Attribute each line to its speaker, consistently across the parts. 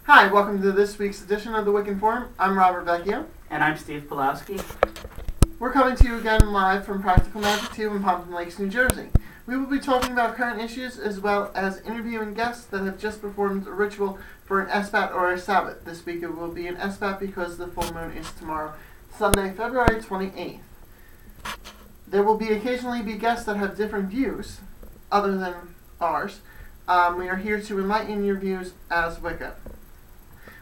Speaker 1: Hi, welcome to this week's edition of the Wiccan Forum. I'm Robert Vecchio.
Speaker 2: And I'm Steve Pulowski.
Speaker 1: We're coming to you again live from Practical Magic 2 in Pompton Lakes, New Jersey. We will be talking about current issues as well as interviewing guests that have just performed a ritual for an SBAT or a Sabbath. This week it will be an SBAT because the full moon is tomorrow, Sunday, February 28th. There will occasionally be guests that have different views other than ours. We are here to enlighten your views as Wicca.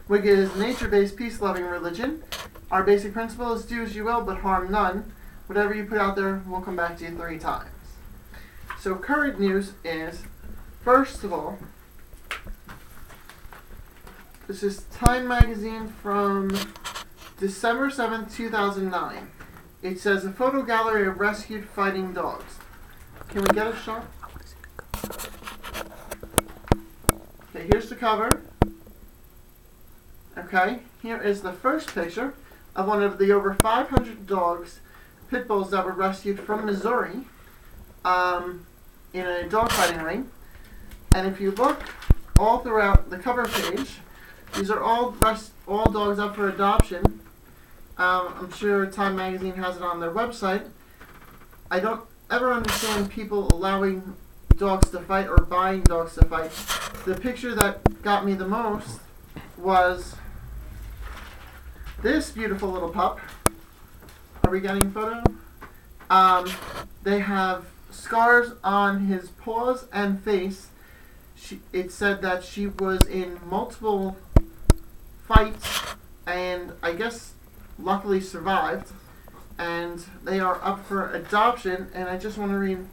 Speaker 1: Wicca is a nature-based, peace-loving religion. Our basic principle is do as you will, but harm none. Whatever you put out there will come back to you 3 times. So current news is, first of all, this is Time Magazine from December 7th, 2009. It says a photo gallery of rescued fighting dogs. Can we get a shot? Okay, here's the cover. Okay, here is the first picture of one of the over 500 dogs, pit bulls that were rescued from Missouri in a dogfighting ring. And if you look all throughout the cover page, these are all dogs up for adoption. I'm sure Time Magazine has it on their website. I don't ever understand people allowing dogs to fight or buying dogs to fight. The picture that got me the most was this beautiful little pup. Are we getting a photo? They have scars on his paws and face. It said that she was in multiple fights and I guess luckily survived. And they are up for adoption. And I just want to read.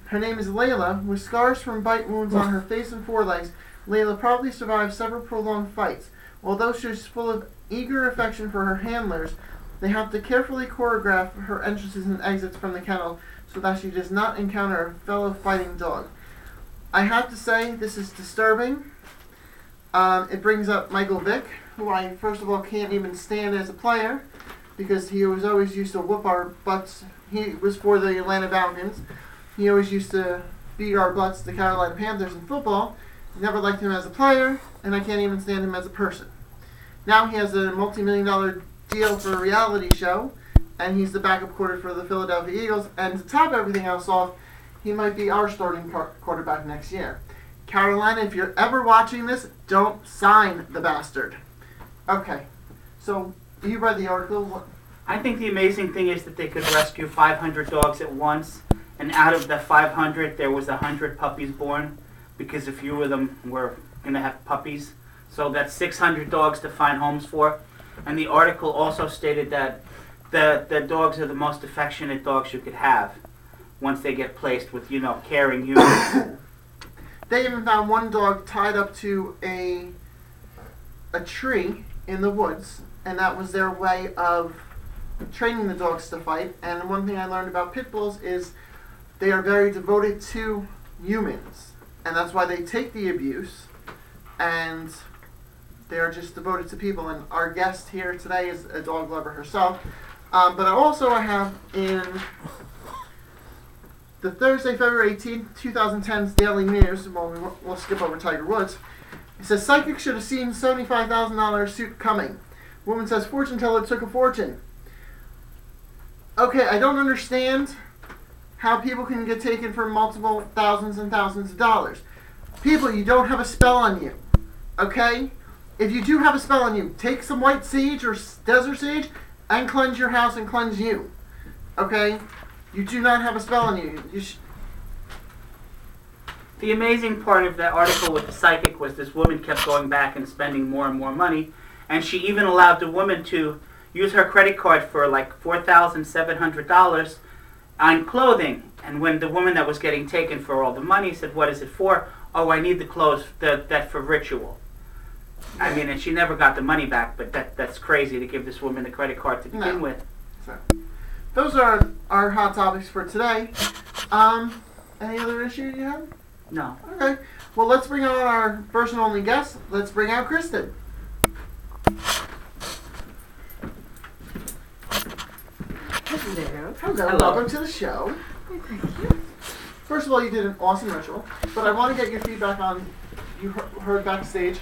Speaker 1: Her name is Layla. With scars from bite wounds on her face and forelegs, Layla probably survived several prolonged fights. Although she is full of eager affection for her handlers, they have to carefully choreograph her entrances and exits from the kennel so that she does not encounter a fellow fighting dog. I have to say, this is disturbing. It brings up Michael Vick, who I first of all can't even stand as a player because he was always used to whoop our butts. He was for the Atlanta Falcons. He always used to beat our butts, the Carolina Panthers, in football. Never liked him as a player, and I can't even stand him as a person. Now he has a multi-million-dollar deal for a reality show, and he's the backup quarterback for the Philadelphia Eagles. And to top everything else off, he might be our starting quarterback next year. Carolina, if you're ever watching this, don't sign the bastard. Okay, so you read the article.
Speaker 2: I think the amazing thing is that they could rescue 500 dogs at once, and out of the 500, there was 100 puppies born, because a few of them were going to have puppies. So that's 600 dogs to find homes for. And the article also stated that the dogs are the most affectionate dogs you could have once they get placed with, caring humans.
Speaker 1: They even found one dog tied up to a tree in the woods, and that was their way of training the dogs to fight. And one thing I learned about pit bulls is they are very devoted to humans, and that's why they take the abuse, and they are just devoted to people. And our guest here today is a dog lover herself. But I have in the Thursday, February 18th, 2010's Daily News, well, we'll skip over Tiger Woods. It says, psychic should have seen $75,000 suit coming. Woman says fortune teller took a fortune. Okay, I don't understand how people can get taken for multiple thousands and thousands of dollars. People, you don't have a spell on you. Okay? If you do have a spell on you, take some white sage or desert sage and cleanse your house and cleanse you. Okay? You do not have a spell on you.
Speaker 2: The amazing part of that article with the psychic was this woman kept going back and spending more and more money, and she even allowed the woman to use her credit card for like $4,700 on clothing. And when the woman that was getting taken for all the money said, "What is it for?" "Oh, I need the clothes that for ritual." I mean, and she never got the money back, but that's crazy to give this woman the credit card to begin with.
Speaker 1: So, those are our hot topics for today. Any other issue you have?
Speaker 2: No.
Speaker 1: Okay. Well, let's bring on our first and only guest. Let's bring out Kristen.
Speaker 3: Hello.
Speaker 1: Hello. Welcome to the show.
Speaker 3: Thank you.
Speaker 1: First of all, you did an awesome ritual, but I want to get your feedback on, you heard backstage,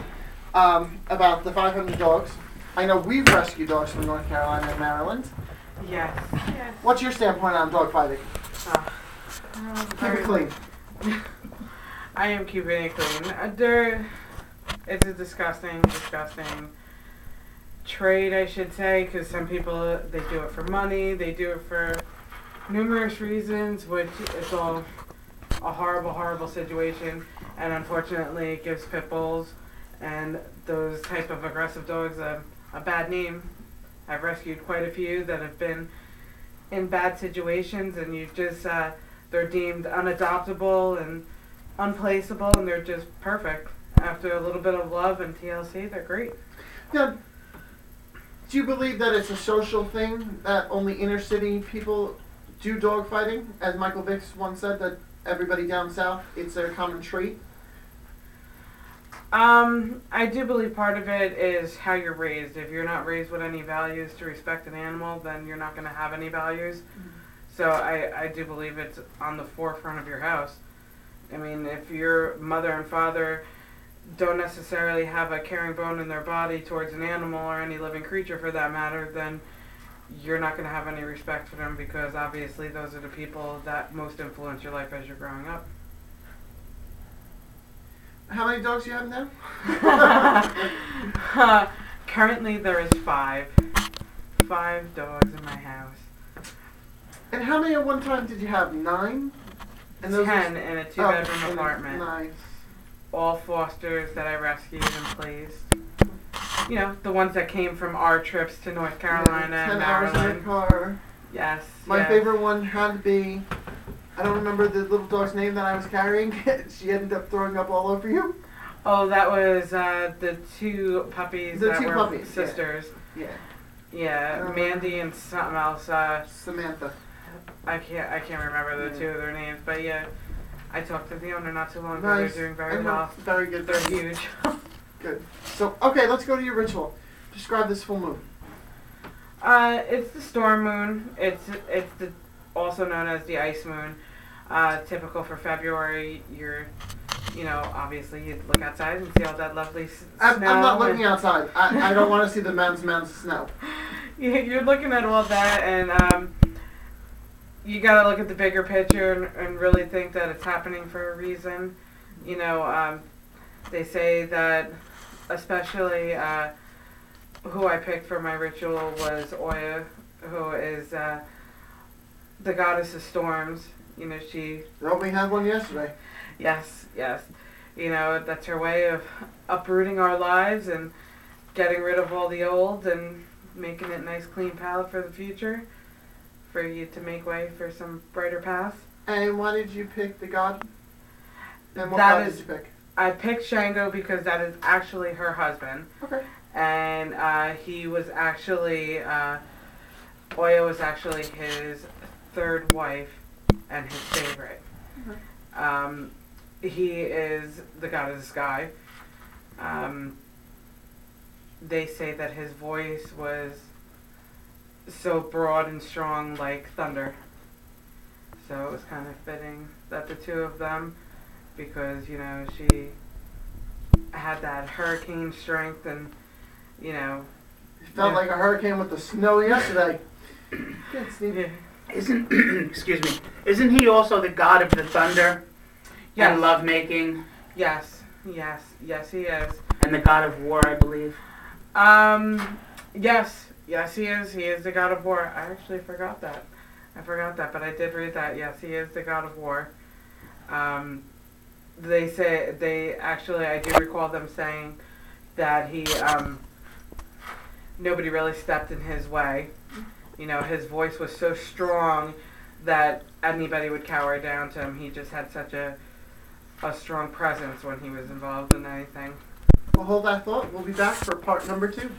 Speaker 1: about the 500 dogs. I know we've rescued dogs from North Carolina and Maryland.
Speaker 3: Yes. Yes.
Speaker 1: What's your standpoint on dog fighting? Keep it clean.
Speaker 3: I am keeping it clean. It's a disgusting trade, I should say, because some people, they do it for money, they do it for numerous reasons, which is all a horrible, horrible situation, and unfortunately it gives pit bulls and those type of aggressive dogs a bad name. I've rescued quite a few that have been in bad situations, and you just, they're deemed unadoptable and unplaceable, and they're just perfect. After a little bit of love and TLC, they're great.
Speaker 1: Now, do you believe that it's a social thing, that only inner city people do dog fighting? As Michael Vick once said, that everybody down south, it's their common trait?
Speaker 3: I do believe part of it is how you're raised. If you're not raised with any values to respect an animal, then you're not going to have any values. Mm-hmm. So I do believe it's on the forefront of your house. I mean, if your mother and father don't necessarily have a caring bone in their body towards an animal or any living creature for that matter, then you're not going to have any respect for them, because obviously those are the people that most influence your life as you're growing up.
Speaker 1: How many dogs do you have now?
Speaker 3: Currently there is 5. 5 dogs in my house.
Speaker 1: And how many at one time did you have? 9? And
Speaker 3: 10 in a 2-bedroom apartment.
Speaker 1: Nice.
Speaker 3: All fosters that I rescued and placed. You know, the ones that came from our trips to North Carolina and
Speaker 1: 10 hours
Speaker 3: Maryland.
Speaker 1: in a car.
Speaker 3: Yes.
Speaker 1: My favorite one had to be, I don't remember the little dog's name that I was carrying. She ended up throwing up all over you.
Speaker 3: Oh, that was the 2 puppies that were sisters.
Speaker 1: Yeah.
Speaker 3: Yeah, Mandy and something else.
Speaker 1: Samantha.
Speaker 3: I can't remember the 2 of their names, but yeah, I talked to the owner not too long ago.
Speaker 1: Nice.
Speaker 3: They're doing very well.
Speaker 1: Very good.
Speaker 3: They're huge.
Speaker 1: Good. So, okay, let's go to your ritual. Describe this full moon.
Speaker 3: It's the storm moon. It's also known as the ice moon. Typical for February. Obviously you look outside and see all that lovely snow.
Speaker 1: I'm not looking outside. I don't want to see the mountains of snow.
Speaker 3: You're looking at all that, and you got to look at the bigger picture and really think that it's happening for a reason. They say that, especially who I picked for my ritual was Oya, who is the goddess of storms. She...
Speaker 1: Well, we had one yesterday.
Speaker 3: Yes. That's her way of uprooting our lives and getting rid of all the old and making it nice, clean palette for the future, for you to make way for some brighter paths.
Speaker 1: And why did you pick the god? And what god did you pick?
Speaker 3: I picked Shango because that is actually her husband.
Speaker 1: Okay.
Speaker 3: And he was actually, Oya was actually his 3rd wife and his favorite. Okay. He is the god of the sky. They say that his voice was so broad and strong like thunder. So it was kind of fitting that the 2 of them, because, she had that hurricane strength and,
Speaker 1: It felt like a hurricane with the snow yesterday. Good, Steve.
Speaker 3: Yeah.
Speaker 2: Excuse me. Isn't he also the god of the thunder?
Speaker 3: Yes.
Speaker 2: And lovemaking?
Speaker 3: Yes, he is.
Speaker 2: And the god of war, I believe.
Speaker 3: Yes, he is. He is the god of war. I actually forgot that. But I did read that. Yes, he is the god of war. I do recall them saying that he, nobody really stepped in his way. His voice was so strong that anybody would cower down to him. He just had such a strong presence when he was involved in anything.
Speaker 1: We'll hold that thought. We'll be back for part number 2.